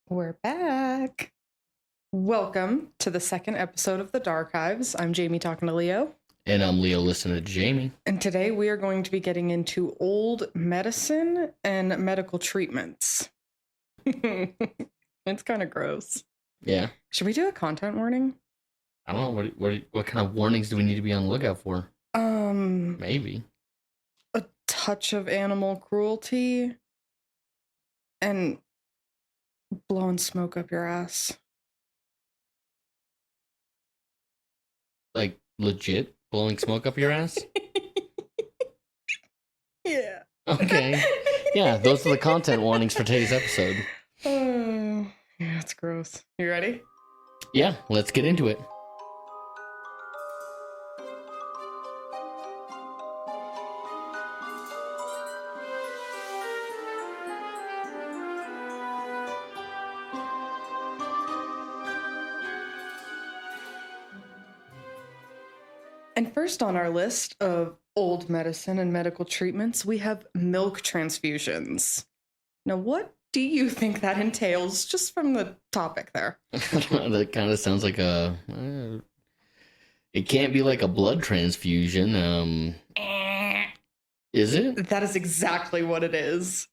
We're back. Welcome to the second episode of the Darkives. I'm Jamie talking to Leo. And I'm Leo listening to Jamie. And today we are going to be getting into old medicine and medical treatments. It's kind of gross. Yeah. Should we do a content warning? I don't know. What kind of warnings do we need to be on the lookout for? Maybe. A touch of animal cruelty and blowing smoke up your ass. Like, legit blowing smoke up your ass? Yeah. Okay. Yeah, those are the content warnings for today's episode. Yeah, it's gross. You ready? Yeah, let's get into it. And first on our list of old medicine and medical treatments, we have milk transfusions. Now, what do you think that entails, just from the topic there? That kind of sounds like it can't be like a blood transfusion. Is it? That is exactly what it is.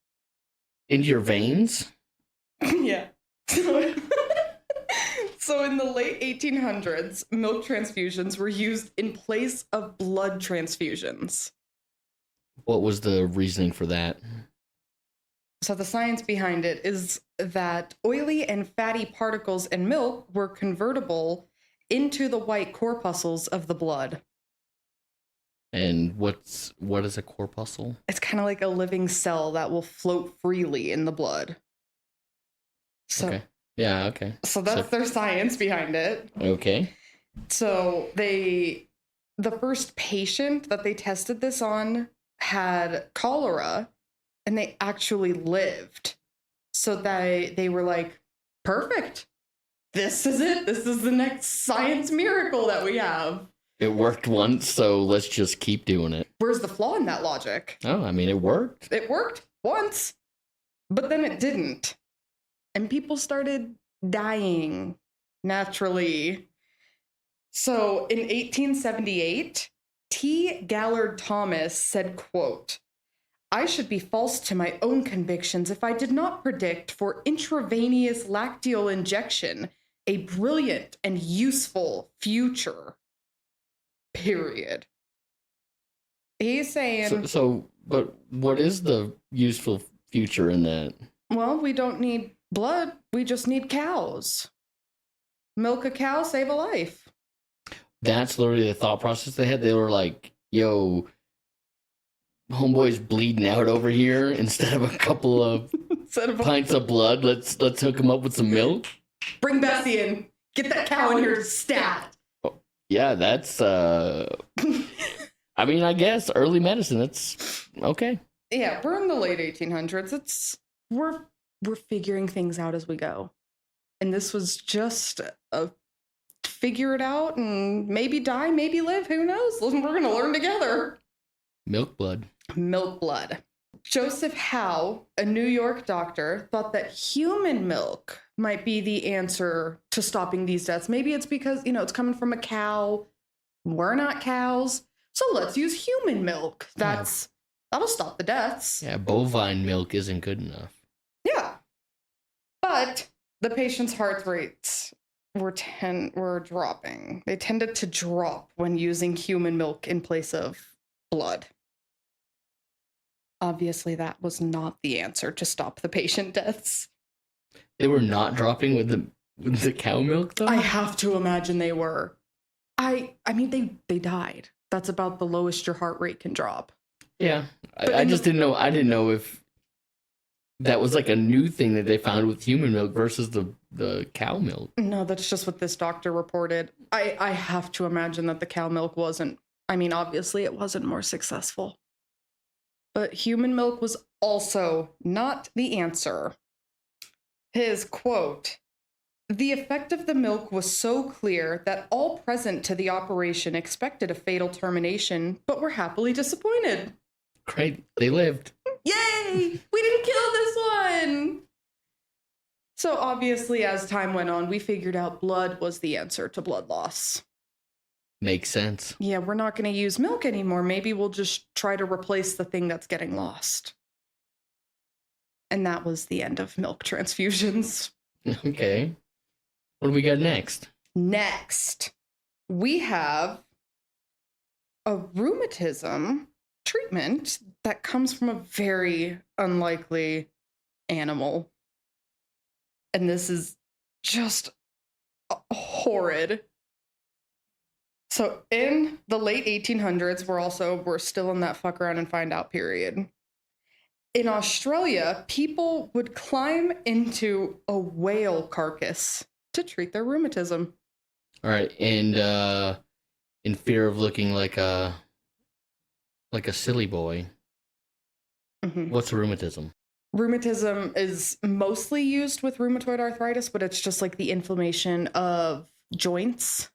Into your veins? Yeah. So in the late 1800s, milk transfusions were used in place of blood transfusions. What was the reasoning for that? So the science behind it is that oily and fatty particles in milk were convertible into the white corpuscles of the blood. And what is a corpuscle? It's kind of like a living cell that will float freely in the blood. So, okay. Yeah, okay. So that's their science behind it. Okay. So the first patient that they tested this on had cholera, and they actually lived. So they were like, perfect. This is it. This is the next science miracle that we have. It worked once, so let's just keep doing it. Where's the flaw in that logic? Oh, I mean, it worked. It worked once, but then it didn't. And people started dying naturally. So in 1878, T. Gallard Thomas said, quote, "I should be false to my own convictions if I did not predict for intravenous lacteal injection a brilliant and useful future." Period. He's saying... But what is the useful future in that? Well, we don't need blood. We just need cows. Milk a cow, save a life. That's literally the thought process they had. They were like, yo, homeboy's bleeding out over here. Instead of a couple of pints of blood, let's hook him up with some milk. Bring Bessie in. Get that cow in here stat. Yeah, that's I mean, I guess early medicine, that's okay. Yeah, we're in the late 1800s. We're figuring things out as we go. And this was just a figure it out and maybe die, maybe live, who knows? We're going to learn together. Milk blood. Milk blood. Joseph Howe, a New York doctor, thought that human milk might be the answer to stopping these deaths. Maybe it's because, it's coming from a cow. We're not cows. So let's use human milk. That'll stop the deaths. Yeah, bovine milk isn't good enough. Yeah. But the patient's heart rates were dropping. They tended to drop when using human milk in place of blood. Obviously, that was not the answer to stop the patient deaths. They were not dropping with the cow milk, though? I have to imagine they were. I mean, they died. That's about the lowest your heart rate can drop. Yeah. I just didn't know. I didn't know if that was like a new thing that they found with human milk versus the cow milk. No, that's just what this doctor reported. I have to imagine that the cow milk wasn't. I mean, obviously, it wasn't more successful. But human milk was also not the answer. His quote, "The effect of the milk was so clear that all present to the operation expected a fatal termination, but were happily disappointed." Great. They lived. Yay! We didn't kill this one! So obviously, as time went on, we figured out blood was the answer to blood loss. Makes sense. Yeah, we're not going to use milk anymore. Maybe we'll just try to replace the thing that's getting lost. And that was the end of milk transfusions. Okay. What do we got next? Next, we have a rheumatism treatment that comes from a very unlikely animal. And this is just horrid. So in the late 1800s, we're still in that fuck around and find out period. In Australia, people would climb into a whale carcass to treat their rheumatism. All right, and in fear of looking like a silly boy, what's rheumatism? Rheumatism is mostly used with rheumatoid arthritis, but it's just like the inflammation of joints.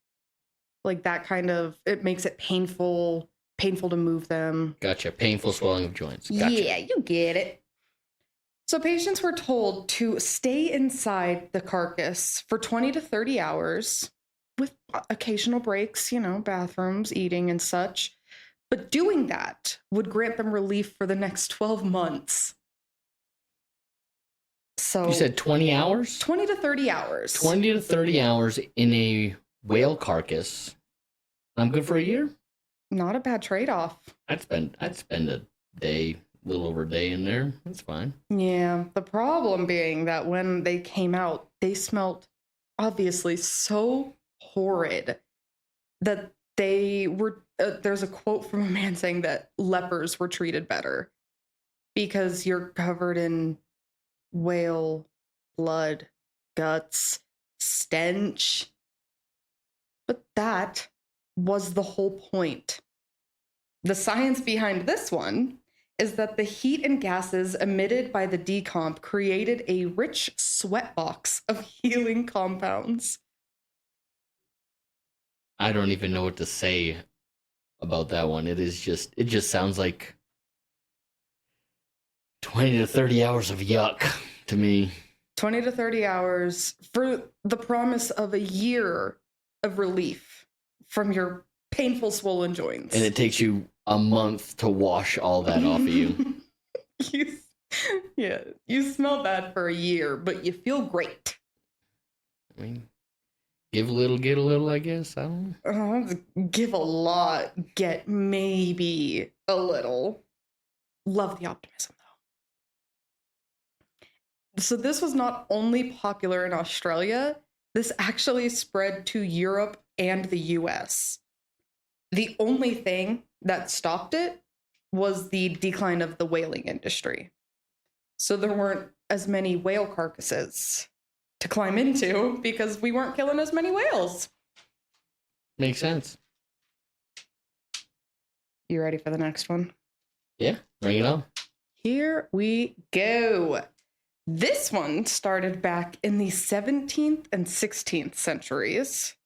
Like that kind of, it makes it painful to move them. Gotcha. Painful swelling of joints. Gotcha. Yeah, you get it. So patients were told to stay inside the carcass for 20 to 30 hours with occasional breaks, bathrooms, eating and such. But doing that would grant them relief for the next 12 months. So you said 20 hours? 20 to 30 hours. 20 to 30 hours in a whale carcass. I'm good for a year? Not a bad trade-off. I'd spend a day, a little over a day in there. That's fine. Yeah. The problem being that when they came out, they smelled obviously so horrid that they were, there's a quote from a man saying that lepers were treated better because you're covered in whale blood, guts, stench. But that was the whole point. The science behind this one is that the heat and gases emitted by the decomp created a rich sweatbox of healing compounds. I don't even know what to say about that one. It just sounds like 20 to 30 hours of yuck to me. 20 to 30 hours for the promise of a year of relief from your painful swollen joints. And it takes you a month to wash all that off of you. You smell bad for a year, but you feel great. I mean, give a little, get a little, I guess. I don't know. Give a lot, get maybe a little. Love the optimism, though. So this was not only popular in Australia, this actually spread to Europe and the US. The only thing that stopped it was the decline of the whaling industry. So there weren't as many whale carcasses to climb into because we weren't killing as many whales. Makes sense. You ready for the next one? Yeah, bring it on. Here we go. This one started back in the 17th and 16th centuries,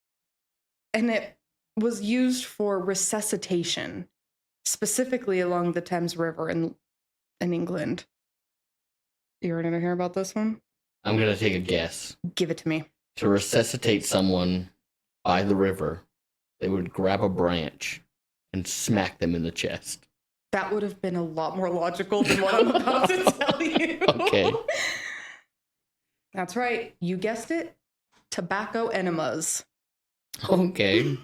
and it was used for resuscitation, specifically along the Thames River in England. You ready to hear about this one? I'm going to take a guess. Give it to me. To resuscitate someone by the river, they would grab a branch and smack them in the chest. That would have been a lot more logical than what I'm about to tell you. Okay. That's right. You guessed it. Tobacco enemas. Okay.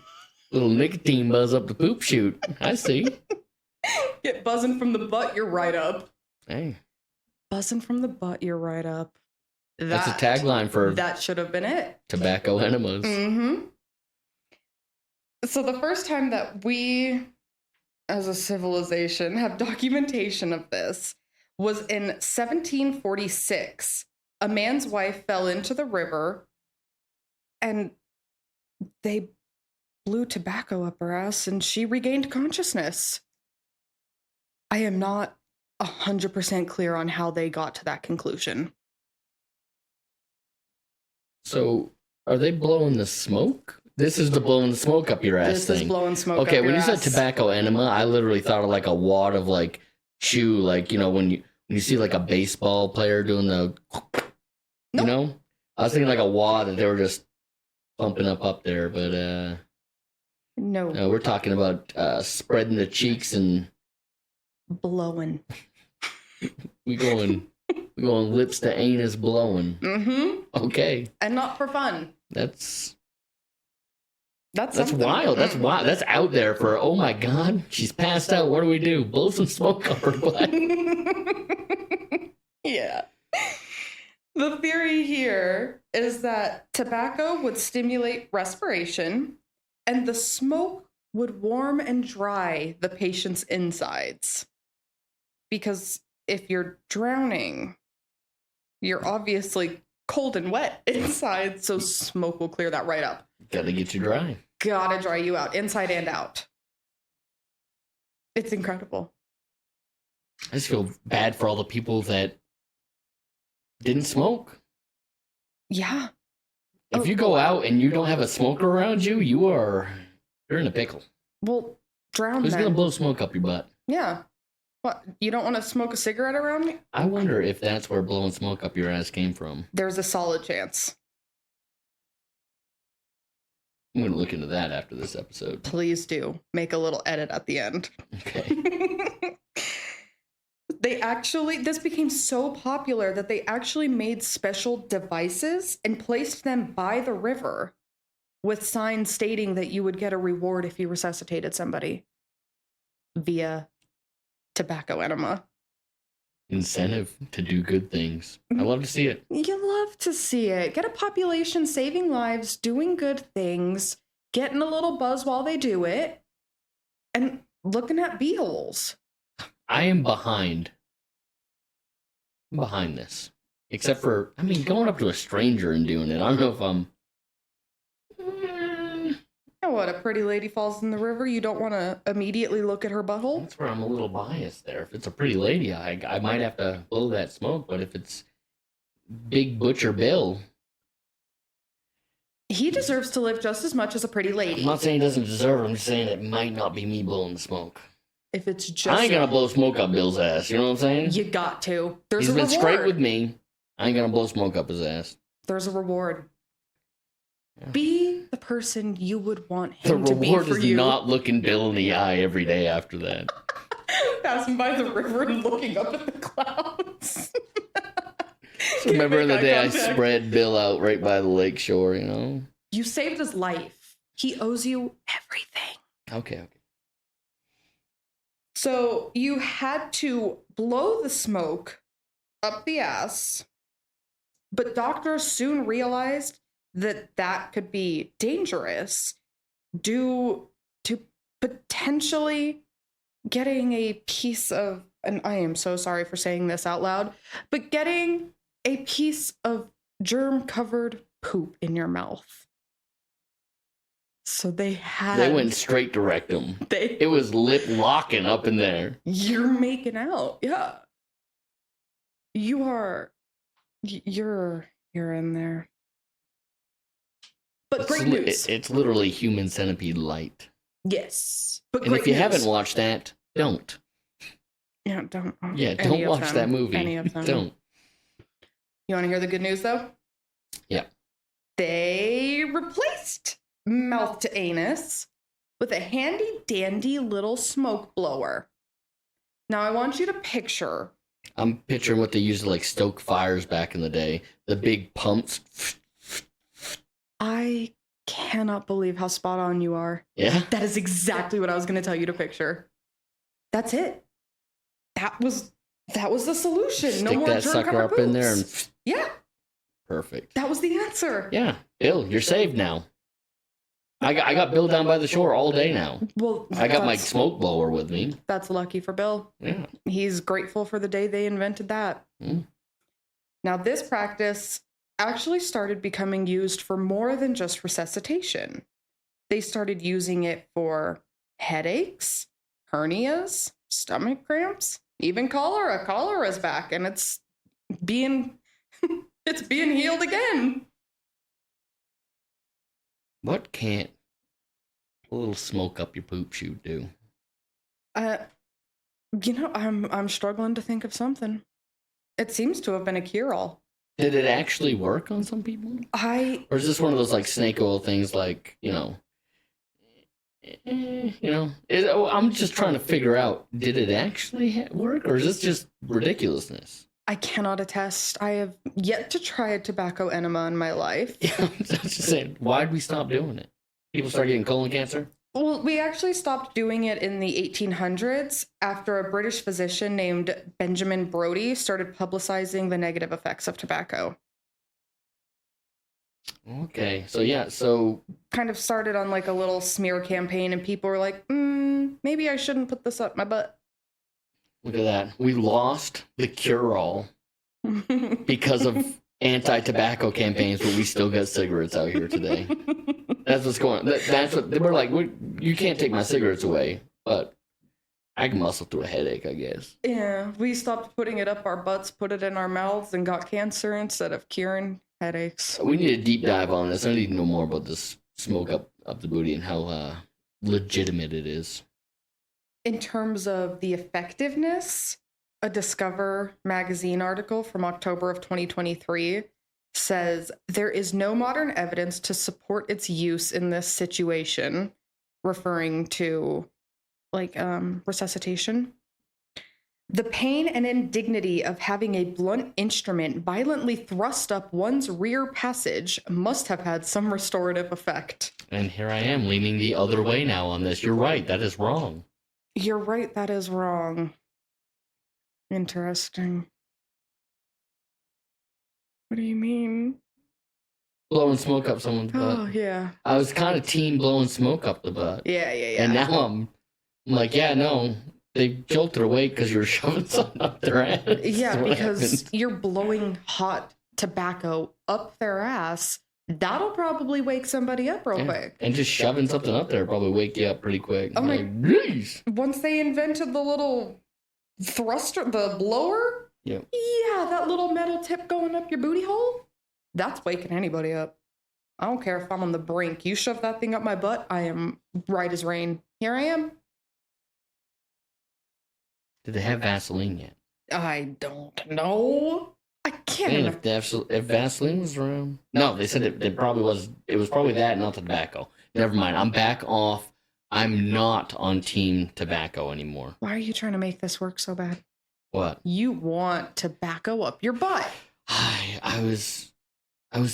Little nicotine buzz up the poop chute. I see. Get buzzing from the butt, you're right up. Hey. Buzzing from the butt, you're right up. That's a tagline for... That should have been it. Tobacco enemas. Mm-hmm. So the first time that we, as a civilization, have documentation of this was in 1746. A man's wife fell into the river and they blew tobacco up her ass and she regained consciousness. I am not 100% clear on how they got to that conclusion. So, are they blowing the smoke? This is the blowing the smoke up your ass this thing. This is blowing smoke okay, up your ass. When you said tobacco enema, I literally thought of like a wad of like chew, like, when you see like a baseball player doing the, nope. know? I was thinking like a wad that they were just pumping up there, but no, we're talking about spreading the cheeks and blowing. we going lips to anus blowing. Mm-hmm. Okay. And not for fun. That's something. wild. That's wild. That's out there for, oh my God, she's passed out. What do we do? Blow some smoke up her butt. Yeah. The theory here is that tobacco would stimulate respiration and the smoke would warm and dry the patient's insides. Because if you're drowning, you're obviously cold and wet inside, so smoke will clear that right up. Gotta get you dry. Gotta dry you out, inside and out. It's incredible. I just feel bad for all the people that didn't smoke. Yeah. If you go out and you don't have a smoker around you, you're in a pickle. Well, drown. Who's gonna blow smoke up your butt? Yeah. What? You don't want to smoke a cigarette around me? I wonder if that's where blowing smoke up your ass came from. There's a solid chance. I'm gonna look into that after this episode. Please do. Make a little edit at the end. Okay. This became so popular that they actually made special devices and placed them by the river with signs stating that you would get a reward if you resuscitated somebody via tobacco enema. Incentive to do good things. I love to see it. You love to see it. Get a population saving lives, doing good things, getting a little buzz while they do it, and looking at beeholes. I am behind this. Except for, going up to a stranger and doing it. I don't know if I'm... What, a pretty lady falls in the river? You don't want to immediately look at her butthole? That's where I'm a little biased there. If it's a pretty lady, I might have to blow that smoke. But if it's Big Butcher Bill... He deserves to live just as much as a pretty lady. I'm not saying he doesn't deserve it. I'm just saying it might not be me blowing the smoke. If it's just... I ain't gonna blow smoke up Bill's ass. You know what I'm saying? You got to. He's been straight with me. I ain't gonna blow smoke up his ass. There's a reward. Yeah. Be the person you would want him to be for you. The reward is not looking Bill in the eye every day after that. Passing by the river and looking up at the clouds. Remember the day I spread Bill out right by the lake shore, you know? You saved his life. He owes you everything. Okay. So you had to blow the smoke up the ass, but doctors soon realized that could be dangerous due to potentially getting a piece of, and I am so sorry for saying this out loud, but getting a piece of germ-covered poop in your mouth. So they went straight to rectum. It was lip locking up in there. You're making out. Yeah. You're in there. But great news. It's literally Human Centipede light. Yes. But and if you haven't watched that, don't. Yeah, don't. Yeah, don't watch that movie. Any of them. Don't. You want to hear the good news, though? Yeah. They replaced mouth to anus with a handy-dandy little smoke blower. Now, I want you to picture... I'm picturing what they used to, stoke fires back in the day. The big pumps. I cannot believe how spot on you are. Yeah? That is exactly what I was going to tell you to picture. That's it. That was the solution. Stick no more that sucker up in there and... Yeah. Perfect. That was the answer. Yeah. Bill, you're saved now. I got Bill down by the shore all day now. Well, I got my smoke blower with me. That's lucky for Bill. Yeah. He's grateful for the day they invented that. Mm. Now, this practice actually started becoming used for more than just resuscitation. They started using it for headaches, hernias, stomach cramps, even cholera. Cholera's back, and it's being healed again. What can't a little smoke up your poop chute do? I'm struggling to think of something. It seems to have been a cure-all. Did it actually work on some people? Or is this one of those like snake oil things, like, I'm just trying to figure out, did it actually work, or is this just ridiculousness? I cannot attest. I have yet to try a tobacco enema in my life. Yeah, I'm just saying, why'd we stop doing it? People start getting colon cancer? Well, we actually stopped doing it in the 1800s after a British physician named Benjamin Brodie started publicizing the negative effects of tobacco. Okay, so kind of started on like a little smear campaign, and people were like, maybe I shouldn't put this up my butt. Look at that. We lost the cure-all because of anti-tobacco campaigns, but we still got cigarettes out here today. That's what's going on. That's what they were like. You can't take my cigarettes away, but I can muscle through a headache, I guess. Yeah, we stopped putting it up our butts, put it in our mouths, and got cancer instead of curing headaches. We need a deep dive on this. I need to know more about this smoke up the booty and how legitimate it is. In terms of the effectiveness, a Discover magazine article from October of 2023 says there is no modern evidence to support its use in this situation, referring to resuscitation. The pain and indignity of having a blunt instrument violently thrust up one's rear passage must have had some restorative effect. And here I am leaning the other way now on this. You're right. That is wrong. You're right. That is wrong. Interesting. What do you mean? Blowing smoke up someone's butt. Oh, yeah. I was kind of team blowing smoke up the butt. Yeah. And now I'm like, yeah, no. They jolted awake because you were shoving something up their ass. Yeah, because you're blowing hot tobacco up their ass. That'll probably wake somebody up real quick. And just shoving something up there probably wake you up pretty quick. Oh my! Once they invented the little thruster, the blower. Yep. Yeah, that little metal tip going up your booty hole. That's waking anybody up. I don't care if I'm on the brink. You shove that thing up my butt, I am right as rain. Here I am. Did they have Vaseline yet? I don't know. I can't. Man, if Vaseline was around, no, they said it probably was. It was probably that, not the tobacco. Never mind. I'm back off. I'm not on team tobacco anymore. Why are you trying to make this work so bad? What? You want tobacco up your butt. I was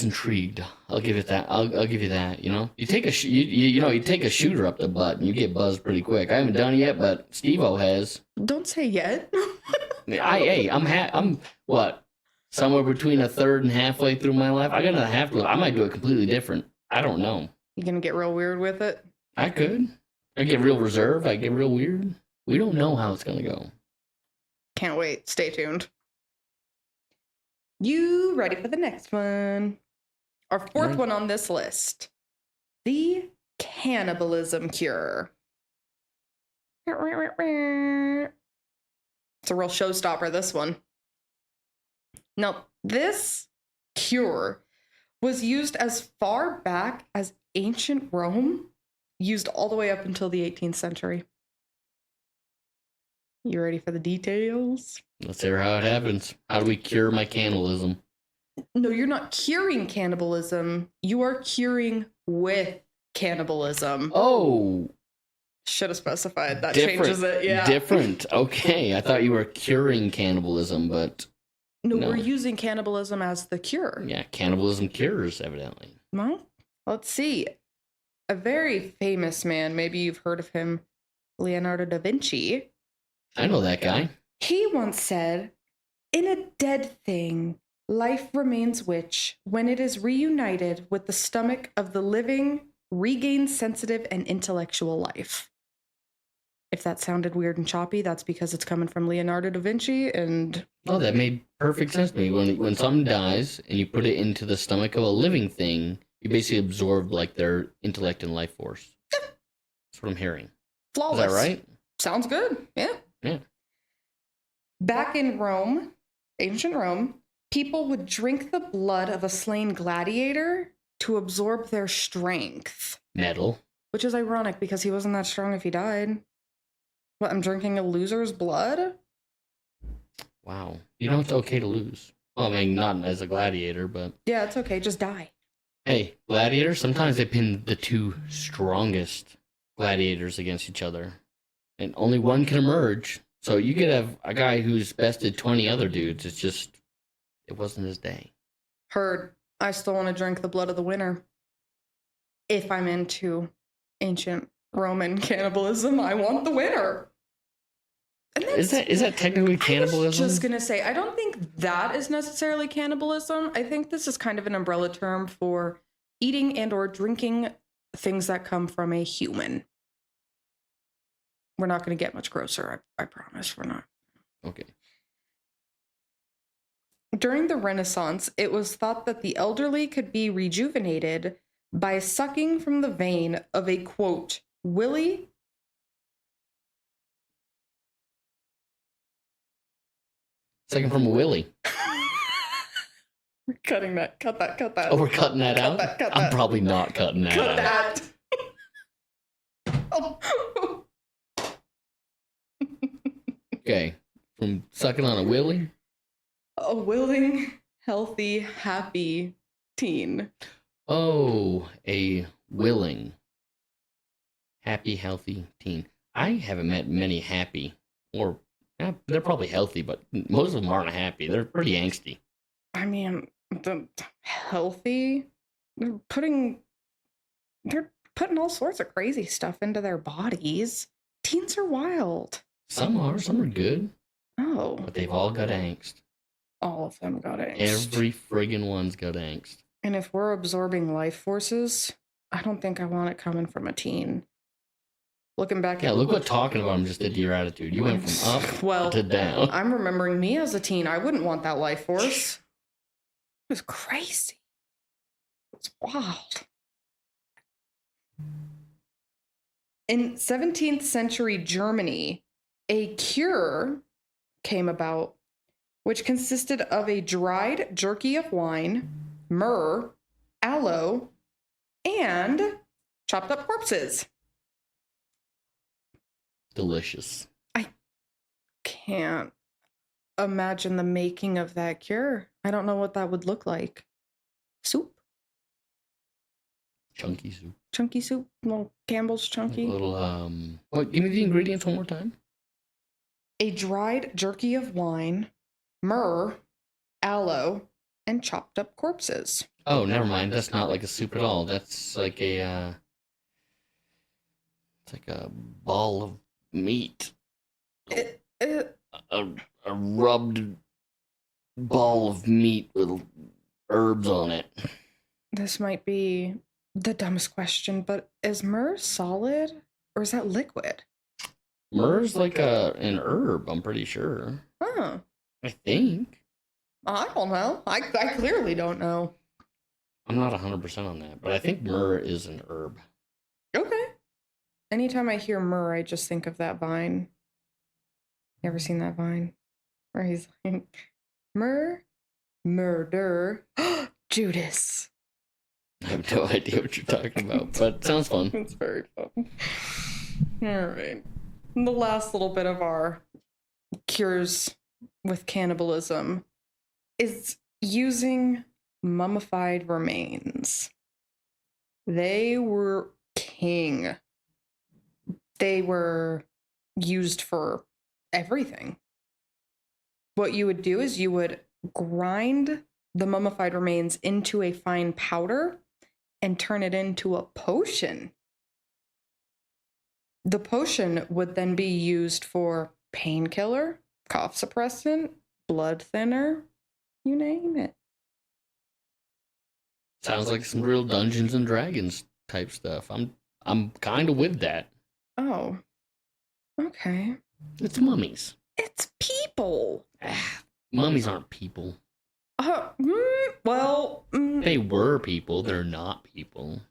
intrigued. I'll give it that. I'll give you that. You take a you take a shooter up the butt and you get buzzed pretty quick. I haven't done it yet, but Steve-O has. Don't say yet. I'm what? Somewhere between a third and halfway through my life. I gotta have to. I might do it completely different. I don't know. You gonna get real weird with it? I could. I get real reserved. I get real weird. We don't know how it's gonna go. Can't wait. Stay tuned. You ready for the next one? Our fourth one on this list. The cannibalism cure. It's a real showstopper, this one. Now, this cure was used as far back as ancient Rome, used all the way up until the 18th century. You ready for the details? Let's hear how it happens. How do we cure my cannibalism? No, you're not curing cannibalism. You are curing with cannibalism. Oh. Should have specified. That changes it, yeah. Different. Okay. I thought you were curing cannibalism, but... No, we're using cannibalism as the cure. Yeah, cannibalism cures, evidently. Well, let's see. A very famous man, maybe you've heard of him, Leonardo da Vinci. I know that guy. He once said, "In a dead thing, life remains which, when it is reunited with the stomach of the living, regains sensitive and intellectual life." If that sounded weird and choppy, that's because it's coming from Leonardo da Vinci, and... Oh, that made perfect sense to me. When something dies and you put it into the stomach of a living thing, you basically absorb like their intellect and life force. That's what I'm hearing. Flawless. Is that right? Sounds good. Yeah. Yeah. Back in Rome, ancient Rome, people would drink the blood of a slain gladiator to absorb their strength. Metal. Which is ironic because he wasn't that strong if he died. What, I'm drinking a loser's blood? Wow. You know it's okay to lose. Well, I mean, not as a gladiator, but... Yeah, it's okay. Just die. Hey, gladiators, sometimes they pin the two strongest gladiators against each other. And only one can emerge. So you could have a guy who's bested 20 other dudes. It's just, it wasn't his day. Heard. I still want to drink the blood of the winner. If I'm into ancient Roman cannibalism, I want the winner. Is that technically cannibalism? I was just gonna say, I don't think that is necessarily cannibalism. I think this is kind of an umbrella term for eating and or drinking things that come from a human. We're not going to get much grosser. I promise we're not. Okay. During the Renaissance, it was thought that the elderly could be rejuvenated by sucking from the vein of a, quote, willy. Sucking from a willy. We're cutting that. Cut that. Oh, we're cutting that out? Cut that. I'm probably not cutting that out. Cut that. Oh. Okay. From sucking on a willy? A willing, healthy, happy teen. Oh, a willing, happy, healthy teen. I haven't met many happy, or they're probably healthy, but most of them aren't happy. They're pretty angsty. I mean, the healthy, they're putting all sorts of crazy stuff into their bodies. Teens are wild. Some are good. Oh. But they've all got angst. All of them got angst. Every friggin' one's got angst. And if we're absorbing life forces, I don't think I want it coming from a teen. Looking back at... Yeah, look what talking about them just did to your attitude. You went from up to down. I'm remembering me as a teen. I wouldn't want that life force. It was crazy. It's wild. In 17th century Germany, a cure came about, which consisted of a dried jerky of wine, myrrh, aloe, and chopped up corpses. Delicious. I can't imagine the making of that cure. I don't know what that would look like. Soup? Chunky soup. Chunky soup? Little Campbell's chunky? A little, give me the ingredients one more time. A dried jerky of wine, myrrh, aloe, and chopped up corpses. Oh, never mind. That's not like a soup at all. That's like it's like a ball of meat. A rubbed ball of meat with herbs on it. This might be the dumbest question, but is myrrh solid or is that liquid? Myrrh's like an herb, I'm pretty sure. Huh. I think. I don't know. I clearly don't know. I'm not 100% on that, but I think myrrh is an herb. Okay. Anytime I hear myrrh, I just think of that vine. You ever seen that vine? Where he's like, myrrh, murder, Judas. I have no idea what you're talking about, but it sounds fun. It's very fun. All right. The last little bit of our cures with cannibalism is using mummified remains. They were king. They were used for everything. What you would do is you would grind the mummified remains into a fine powder and turn it into a potion. The potion would then be used for painkiller, cough suppressant, blood thinner, you name it. Sounds like some real Dungeons and Dragons type stuff. I'm kind of with that. Oh, okay. It's mummies. It's people. Mummies aren't people. They were people. They're not people.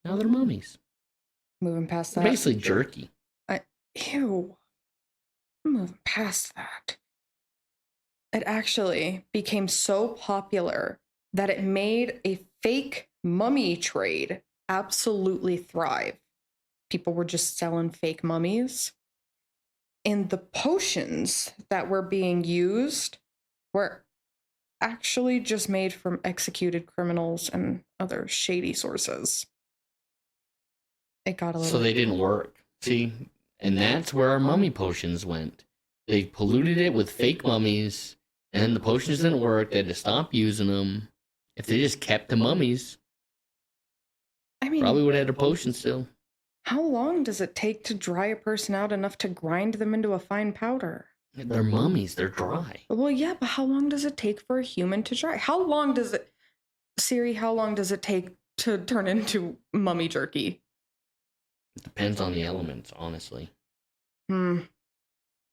Now they're mummies. Moving past that. Basically jerky. Ew. Moving past that. It actually became so popular that it made a fake mummy trade absolutely thrive. People were just selling fake mummies. And the potions that were being used were actually just made from executed criminals and other shady sources. It got a little... So they didn't work. See? And that's where our mummy potions went. They polluted it with fake mummies, and the potions didn't work. They had to stop using them. If they just kept the mummies, I mean, probably would have had a potion still. How long does it take to dry a person out enough to grind them into a fine powder? They're mummies. They're dry. Well, yeah, but how long does it take for a human to dry? How long does it take to turn into mummy jerky? It depends on the elements, honestly.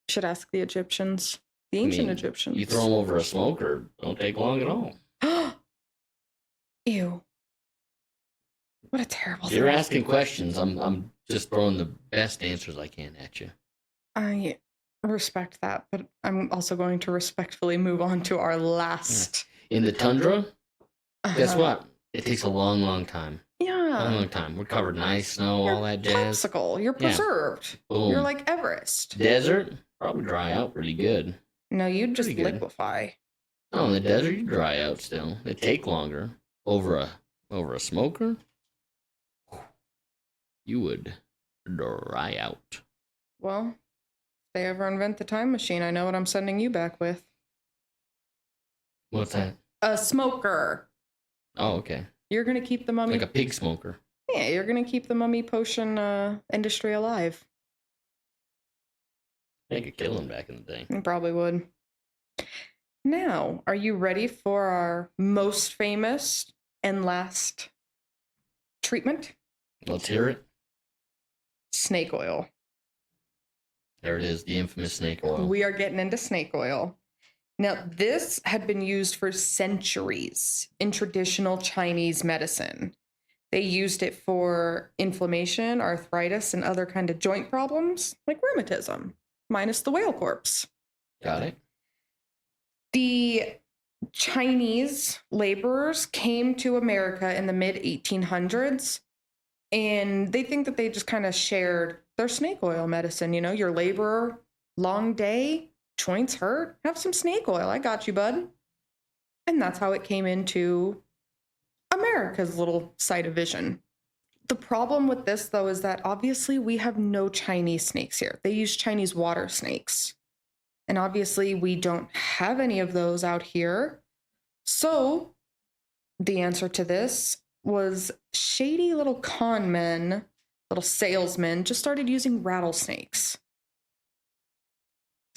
Should ask the Egyptians. The ancient Egyptians. You throw them over a smoker, don't take long at all. Ew. What a terrible thing. You're asking questions. I'm just throwing the best answers I can at you. I respect that, but I'm also going to respectfully move on to our last. In the tundra, guess what? It takes a long, long time. Yeah. Long time. We're covered in ice, snow, all that jazz. Popsicle. You're preserved. Boom. You're like Everest. Desert, probably dry out pretty good. No, you'd just liquefy. No, in the desert, you dry out still. It take longer. Over a smoker, you would dry out. Well, if they ever invent the time machine, I know what I'm sending you back with. What's that? A smoker. Oh, okay. You're going to keep the mummy... Like a pig smoker. Yeah, you're going to keep the mummy potion industry alive. They could kill him back in the day. You probably would. Now, are you ready for our most famous and last treatment? Let's hear it. Snake oil. There it is, the infamous snake oil. We are getting into snake oil. Now, this had been used for centuries in traditional Chinese medicine. They used it for inflammation, arthritis, and other kind of joint problems, like rheumatism, minus the whale corpse. Got it. The Chinese laborers came to America in the mid-1800s, and they think that they just kind of shared their snake oil medicine. You know, your laborer, long day, joints hurt, have some snake oil. I got you, bud. And that's how it came into America's little sight of vision. The problem with this, though, is that obviously we have no Chinese snakes here. They use Chinese water snakes. And obviously we don't have any of those out here. So the answer to this was shady little con men, little salesmen, just started using rattlesnakes.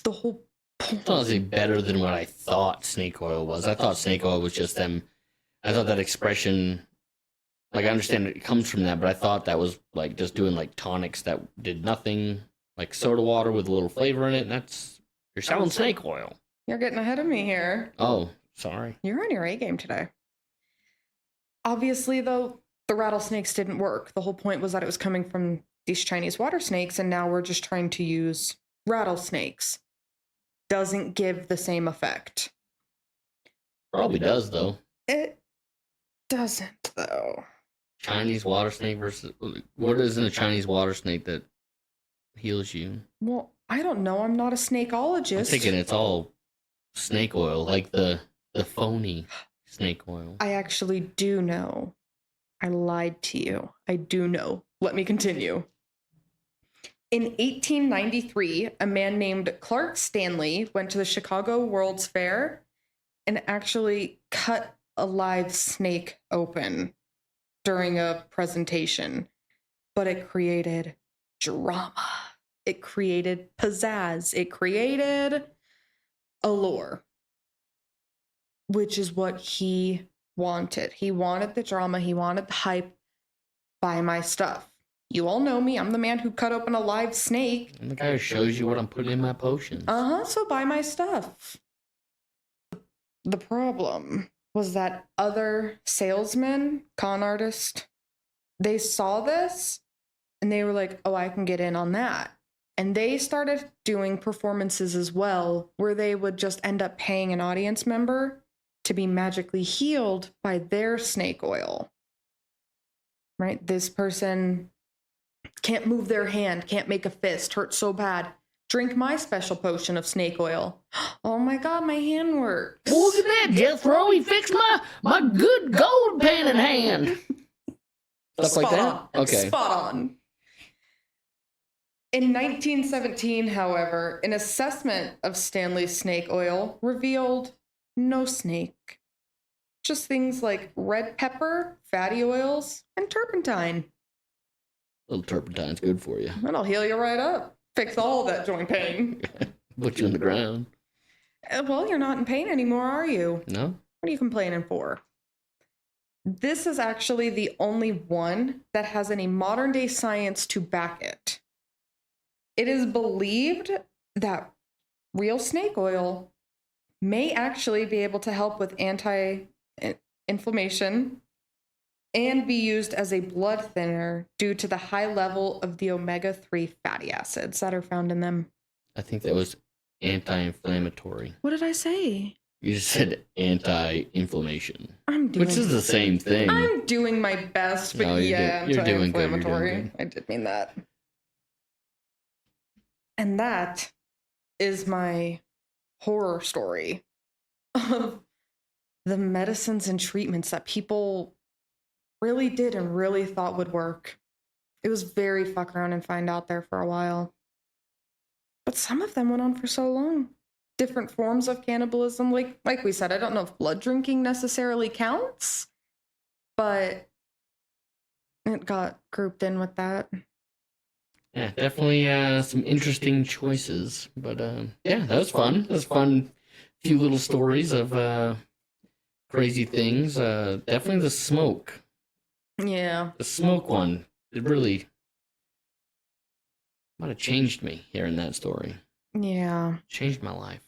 The whole point. It's honestly better than what I thought snake oil was. I thought snake oil was just them. I thought that expression, like I understand it comes from that, but I thought that was like just doing like tonics that did nothing, like soda water with a little flavor in it. And that's, you're selling snake oil. You're getting ahead of me here. Oh, sorry. You're on your A game today. Obviously, though, the rattlesnakes didn't work. The whole point was that it was coming from these Chinese water snakes, and now we're just trying to use rattlesnakes. Doesn't give the same effect. Probably does, though. It doesn't, though. Chinese water snake versus... What is in a Chinese water snake that heals you? Well, I don't know. I'm not a snakeologist. I'm thinking it's all snake oil, like the phony snake oil. I actually do know. I lied to you. I do know. Let me continue. In 1893, a man named Clark Stanley went to the Chicago World's Fair and actually cut a live snake open during a presentation. But it created drama. It created pizzazz. It created allure, which is what he wanted. He wanted the drama. He wanted the hype. Buy my stuff. You all know me. I'm the man who cut open a live snake. I'm the guy who shows you what I'm putting in my potions. So buy my stuff. The problem was that other salesmen, con artists, they saw this and they were like, oh, I can get in on that. And they started doing performances as well, where they would just end up paying an audience member to be magically healed by their snake oil. Right? This person can't move their hand, can't make a fist, hurts so bad. Drink my special potion of snake oil. Oh my god, my hand works. Look at that, Jethro. He fixed my good gold pen in hand. Stuff like that? Okay. Spot on. In 1917, however, an assessment of Stanley's snake oil revealed no snake. Just things like red pepper, fatty oils, and turpentine. A little turpentine's good for you. That'll heal you right up. Fix all of that joint pain. Put you on the ground. Well, you're not in pain anymore, are you? No. What are you complaining for? This is actually the only one that has any modern day science to back it. It is believed that real snake oil may actually be able to help with anti-inflammation and be used as a blood thinner due to the high level of the omega-3 fatty acids that are found in them. I think that was anti-inflammatory. What did I say? You just said anti-inflammation. Which is the same thing. I'm doing my best, but no, you're doing good. Anti-inflammatory. I did mean that. And that is my horror story of the medicines and treatments that people really did and really thought would work. It was very fuck around and find out there for a while. But some of them went on for so long. Different forms of cannibalism. Like we said, I don't know if blood drinking necessarily counts, but it got grouped in with that. Yeah, definitely some interesting choices. But yeah, that was fun. That was fun. A few little stories of crazy things. Definitely the smoke. Yeah. The smoke one. It really might have changed me hearing that story. Yeah. Changed my life.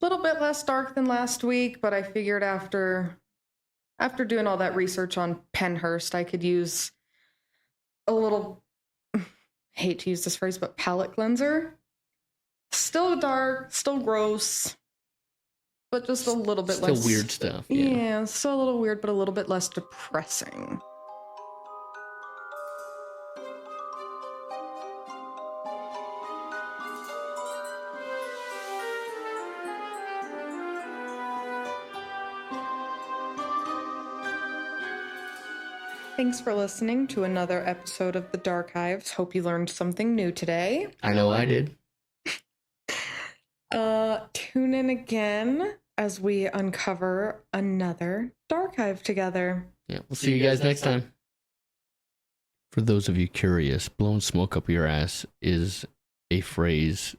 A little bit less dark than last week, but I figured after doing all that research on Penhurst, I could use a little, hate to use this phrase, but palate cleanser. Still dark, still gross, but just a little bit less. Still weird stuff. Yeah, still a little weird, but a little bit less depressing. Thanks for listening to another episode of the Darkives. Hope you learned something new today. I know I did. Tune in again as we uncover another Darkive together. Yeah, we'll see you guys next time. For those of you curious, blowing smoke up your ass is a phrase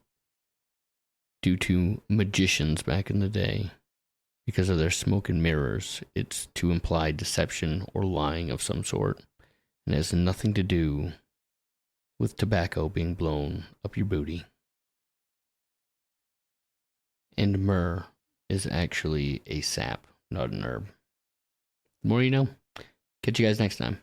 due to magicians back in the day. Because of their smoke and mirrors, it's to imply deception or lying of some sort, and has nothing to do with tobacco being blown up your booty. And myrrh is actually a sap, not an herb. The more you know. Catch you guys next time.